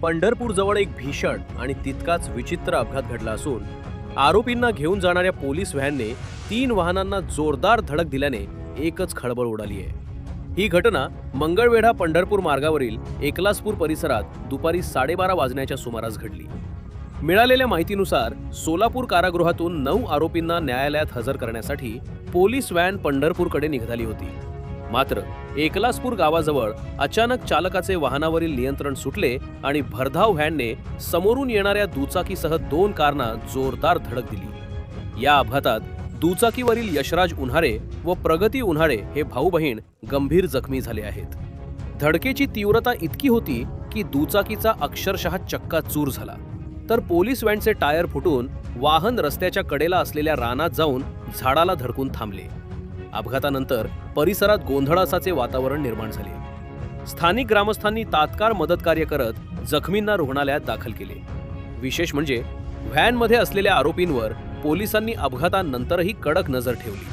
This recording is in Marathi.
पंढरपूरजवळ एक भीषण आणि तितकाच विचित्र अपघात घडला असून आरोपींना घेऊन जाणाऱ्या पोलीस व्हॅनने 3 वाहनांना जोरदार धडक दिल्याने एकच खळबळ उडाली आहे। ही घटना मंगळवेढा पंढरपूर मार्गावरील एकलासपूर परिसरात दुपारी 12:30 वाजण्याच्या सुमारास घडली। मिळालेल्या माहितीनुसार सोलापूर कारागृहातून 9 आरोपींना न्यायालयात हजर करण्यासाठी पोलीस व्हॅन पंढरपूरकडे निघाली होती। मात्र एकलासपूर गावाजवळ अचानक चालकाचे वाहनावरील नियंत्रण सुटले आणि भरधाव व्हॅनने समोरून येणाऱ्या दुचाकीसह 2 कारना जोरदार धडक दिली। या अपघातात दुचाकीवरील यशराज उन्हाळे व प्रगती उन्हाळे हे भाऊ बहीण गंभीर जखमी झाले आहेत। धडकेची तीव्रता इतकी होती की दुचाकीचा अक्षरशः चक्काचूर झाला, तर पोलीस व्हॅनचे टायर फुटून वाहन रस्त्याच्या कडेला असलेल्या रानात जाऊन झाडाला धडकून थांबले। अपघातानंतर परिसरात गोंधळासाचे वातावरण निर्माण झाले। स्थानिक ग्रामस्थांनी तात्काळ मदतकार्य करत जखमींना रुग्णालयात दाखल केले। विशेष म्हणजे व्हॅनमध्ये असलेल्या आरोपींवर पोलिसांनी अपघातानंतरही कडक नजर ठेवली।